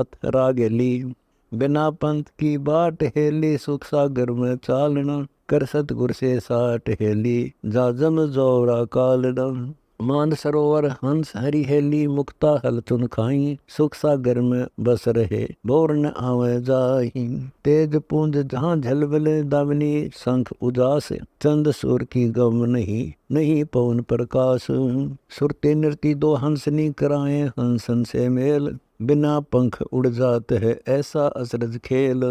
साथ रागेली। बिना पंथ की बाट हेली, सुख सागर में चालना। कर सतगुर से साठ हेली, जा जम जोरा कालना। मान सरोवर हंस हरि हेली, मुक्ता हल चुन खाई। सुख सागर में बस रहे, बोर न आवे जाही। तेज पुंज जहाँ झलबले दामिनी, शंख उजास। चंद सूर की गम नहीं, नहीं पवन प्रकाश। सुरते नृत्य दो हंसनी, कराए हंसन से मेल। बिना पंख उड़ जाते है, ऐसा अचरज खेल।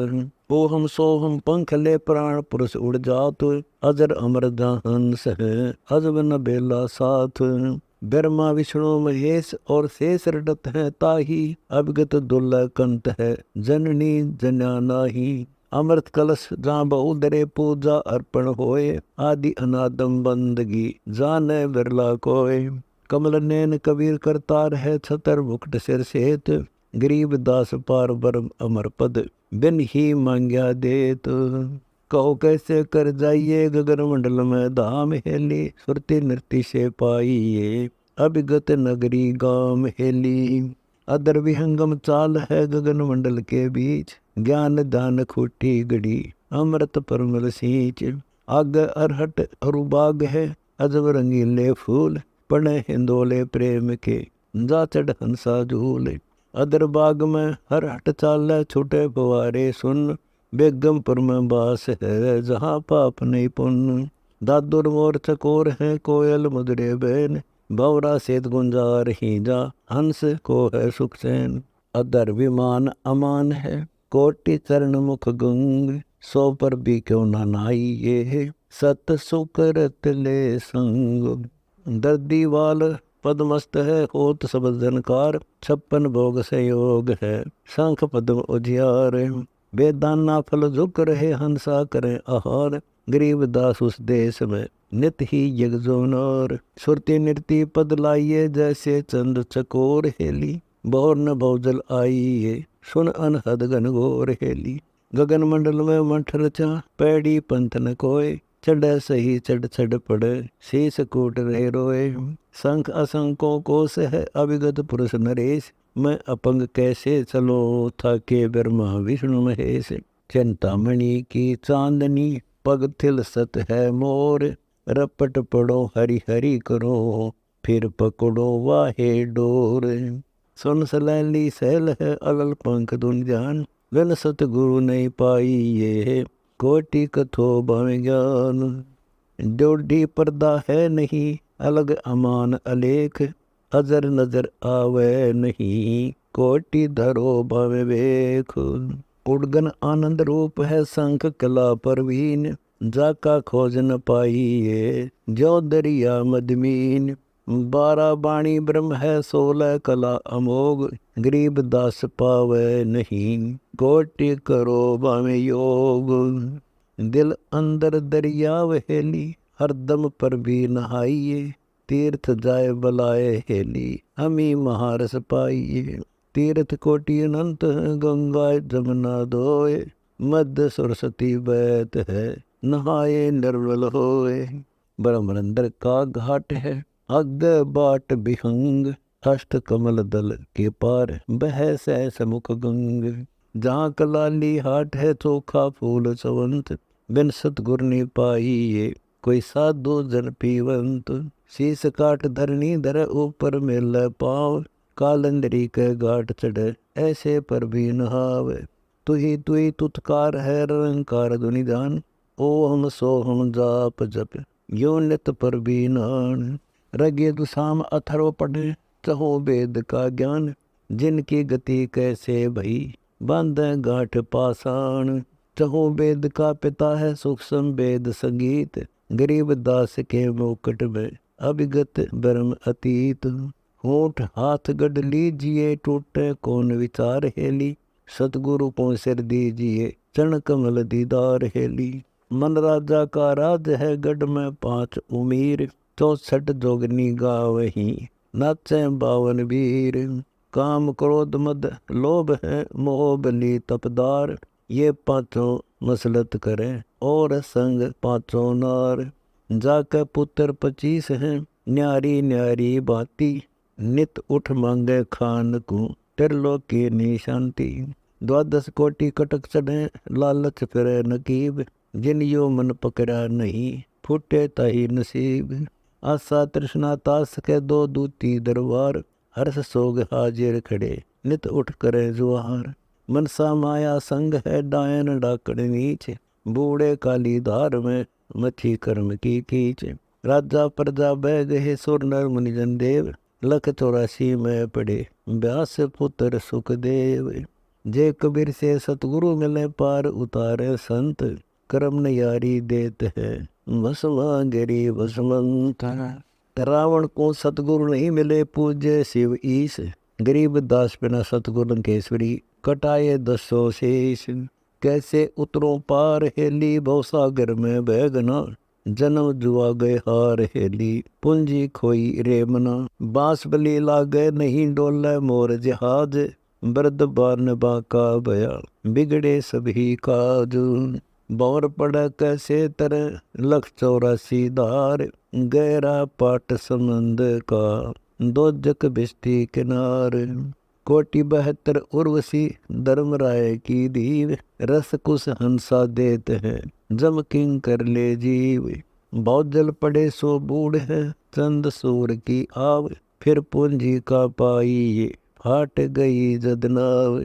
ओ हम सो हम पंख ले, प्राण पुरुष उड़ जात। अजर अमर जहाँ हंस है, अजब न बेला साथ। ब्रह्मा विष्णु महेश और शेष रटत है ताही। अभिगत दुर्लभ कंठ है, जननी जन्या नाही। अमृत कलश जहाँ बहुधरे, पूजा अर्पण होए। आदि अनादम बंदगी, जाने बिरला कोय। कमल नैन कबीर करतार है, छतर मुकुट सिर सेत। गरीब दास पार बरम अमर पद, बिन ही मांग्या देत। कहो कैसे कर जाइए, गगन मंडल में धाम हेली। सुरती नृत्य से पाइये, अभिगत नगरी गाम हेली। अदर विहंगम चाल है, गगन मंडल के बीच। ज्ञान दान खूटी गड़ी, अमृत परमल सींच। आग अरहट अरुबाग है, अजब रंगीले फूल। पड़े हिंदोले प्रेम के, जा चढ़ हंसा झूल। अदर बाग में हर हट चाल, छूटे फुवारे सुन। बेगमपुर में बास है, जहाँ पाप नहीं पुण्य। दादुर मोर चकोर है, कोयल मधुरे बैन। भवरा सेत गुंजार ही जा, हंस को है सुख चैन। अदर विमान अमान है, कोटि चरण मुख गंग। सो पर भी क्यों न नाइये, सत सुकरत ले संग। दर्दी वाल पद्मस्त है, होत सब जनकार। 56 भोग संयोग है, शंख पद्म उजियार। वेदाना फल झुक रहे, हंसा करें आहार। गरीब दास उस देश में, नित ही जग जोनार। सुरती नृत्य पद लाइये, जैसे चंद चकोर हेली। बोर न भौजल आइये, सुन अनहद घनघोर हेली। गगन मंडल में मंठ रचा, पैड़ी पंथ न कोय। चढ़ सही चढ़ चढ़ पड़े, शीस कूट रहे रोए। शंख असंकों कोश है, अभिगत पुरुष नरेश। मैं अपंग कैसे चलो, थाके ब्रह्मा विष्णु महेश। चिंतामणि की चांदनी, पग थिल सत है मोर। रपट पड़ो हरि हरि करो, फिर पकड़ो वाहे डोर। सुन सलैली सैल है, अलल पंख दुन जान। बिन सतगुरु नहीं पाई ये, कोटि कथो भव ज्ञान। जोड़ी पर्दा है नहीं, अलग अमान अलेख। अजर नजर आवे नहीं, कोटि धरो भव वेख। उड़गन आनंद रूप है, शंख कला परवीन। जाका खोज न पाइये, जो दरिया मदमीन। 12 बाणी ब्रह्म है, 16 कला अमोघ। गरीब दास पावे नहीं, कोटि करो भावे योग। दिल अंदर दरिया हेली, हरदम पर भी नहाइये। तीर्थ जाए बलाए हेली, हमी महारस पाइये। तीर्थ कोटि अनंत, गंगा जमुना धोए। मध्य सरस्वती बैत है, नहाए निर्मल होए। ब्रह्मरंदर का घाट है, अग बाट विहंग। अष्ट कमल दल के पार, बह सह समुख गंग। जहाँ कलाली हाट है, चोखा फूल सवंत। बिन सतगुर ने पाइये, कोई साधु जन पीवंत। शीस काट धरनी धर, ऊपर मेल पाव। कालंदरी के घाट चढ़े, ऐसे पर भी नहावे। तुही तुतकार है, रंकार धुनि जान। ओ हम सो हम जाप जप, यो नित पर भी नान। ऋग्वेद साम अथर्व पढ़े, चहो वेद का ज्ञान। जिनकी गति कैसे भई, बांधे गांठ पाषाण। चहो वेद का पिता है, सूक्ष्म वेद संगीत। गरीब दास के मुकुट में, अभिगत ब्रह्म अतीत। होठ हाथ गढ़ लीजिए, टूटे कौन विचार हेली। सतगुरु को सिर दीजिए, चरण कमल दीदार हेली। मन राजा का राज है, गढ़ में 5 उमीर। 64 जोगनी गावहीं, नाचे 52 वीर। काम क्रोध मद लोभ है, मोह बली तपदार। ये 5 मसलत करें, और संग 5 नार। जाके पुत्र 25 हैं, न्यारी न्यारी बाती। नित उठ मांगे खान को, त्रिलोकी निशांति। द्वादश कोटि कटक चढ़े लालच फिरे नकीब, जिन यो मन पकड़ा नहीं फूटे ताही नसीब। आशा तृष्णा तास के दो दूती दरबार, हर्ष सोग हाजिर खड़े नित उठ करे जुआर। मनसा माया संग है डायन डाकड़ नीच, बूढ़े काली धार में मच्छी कर्म की कीच। राजा प्रजा बह गए सुर नर मुनिजन देव, लख 84 में पड़े व्यास पुत्र सुखदेव। जे कबीर से सतगुरु मिले पार उतारे संत, कर्म न यारी देत है भस्मा गिरी भस्मंत। रावण को सतगुरु नहीं मिले पूज्य शिव ईश, गरीब दास बिना सतगुरु केसरी कटाए 10 शेष। कैसे उतरों पार हेली भवसागर में बैगना, जन्म जुआ गए हार हेली पूंजी खोई रेमना। बांस बली लागे नहीं डोले मोर जहाज, बरद बान बाका बया बिगड़े सभी काज। बौर पड़ा कैसे तरह लख 84 धार, गहरा पाट समंद का दोजक बिस्ती किनार। कोटि 72 उर्वशी धर्मराय की दीव, रस कुश हंसा देत है जम किंग कर ले जीव। बहुत जल पड़े सो बूढ़ है चंद सूर की आव, फिर पूंजी का पाई फाट गई जदनाव।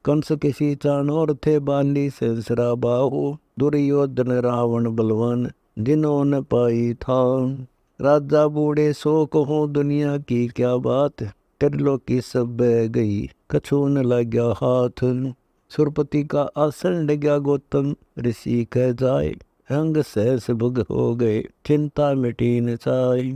कंस किसी चाणोर थे बाली सेंसरा बाहु, दुर्योधन रावण बलवान जिन्होंने पाई था। राजा बूढ़े सो कहो दुनिया की क्या बात, त्रिलोकी सब बह गई कछु न लग्या हाथ। सुरपति का आसन डग्या गौतम ऋषि कह जाए, अंग सहस भुग हो गए चिंता मिटी न चाय।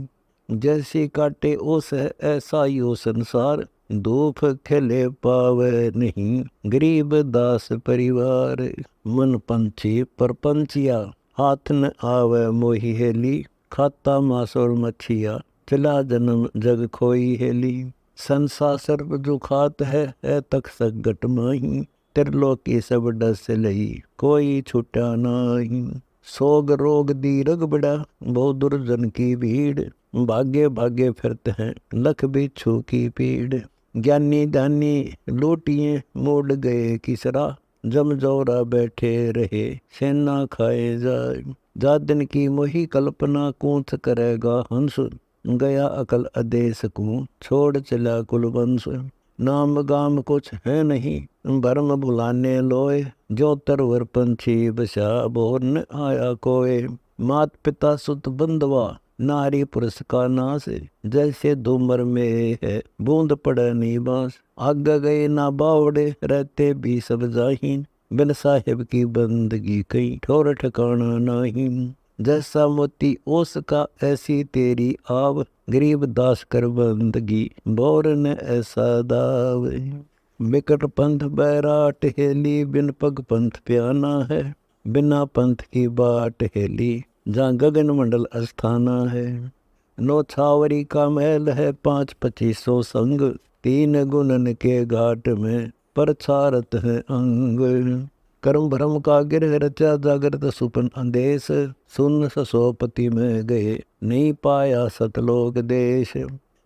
जैसी काटे ओस है ऐसा यो संसार, धूप खिले पावे नहीं गरीब दास परिवार। मन पंछी पर पंछिया हाथ न आवे मोही हेली, खाता मांस और मच्छिया चला जन्म जग खोई हेली। संसा सर्प जो खात है तक संकट माही, त्रिलोकी सब डस लई कोई छुटा नाही। सोग रोग दीर्घ बड़ा बहु दुर्जन की भीड़, भागे भागे फिरते हैं लख बिच्छू की पीड़। ज्ञानी ध्यानी लूटिए मोड़ गए किसरा, जम जौरा बैठे रहे सेना खाए जाए। जा दिन की मोही कल्पना कूथ करेगा हंस, गया अकल आदेश को छोड़ चला कुलवंश। नाम गाम कुछ है नहीं भरम भुलाने लोए, जो तरवर पंछी बसा बोर न आया कोय। मात पिता सुत बंधवा नारी पुरुष का नाश, जैसे धूमर में है बूंद पड़े नी बांस। आगे गए ना बावड़े रहते भी सब जाहीन, बिन साहिब की बंदगी कहीं ठोर ठिकाना नहीं। जैसा मोती ओस का ऐसी तेरी आव, गरीब दास कर बंदगी बोर न ऐसा दाव। बिकट पंथ बैराट हेली बिन पग पंथ प्याना है, बिना पंथ की बाट हेली जहाँ गगन मंडल अस्थाना है। नो छावरी का महल है 5-25 संग, 3 गुणन के घाट में परछारत है अंग। कर्म भ्रम का गिरह रचा जागृत सुपन अंदेश, सुन ससोपति में गए नहीं पाया सतलोक देश।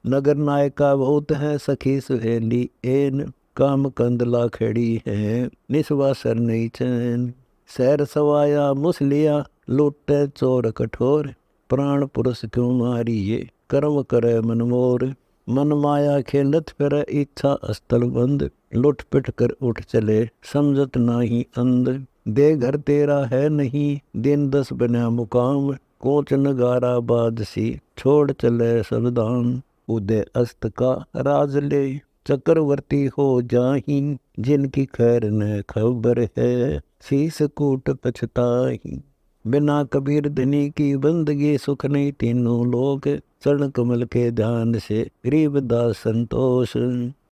नगर नायका बहुत है सखी सुहेली एन, काम कंदला खड़ी है निस्वासर नहीं चैन। सैर सवाया मुसलिया लूटे चोर कठोर, प्राण पुरुष क्यों मारिए कर्म करे मन मोर। मन माया खेलत फिर इच्छा स्थल बंद, लुट पिट कर उठ चले समझत नाही अंध। दे घर तेरा है नहीं दिन 10 बना मुकाम, कोच नगारा बादसी छोड़ चले सब धाम। उदय अस्त का राज ले चक्रवर्ती हो जाही, जिनकी खैर न खबर है शीस कूट पछताही। बिना कबीर धनी की बंदगी सुख नहीं तीनों लोग, चरण कमल के ध्यान से गरीब दास संतोष।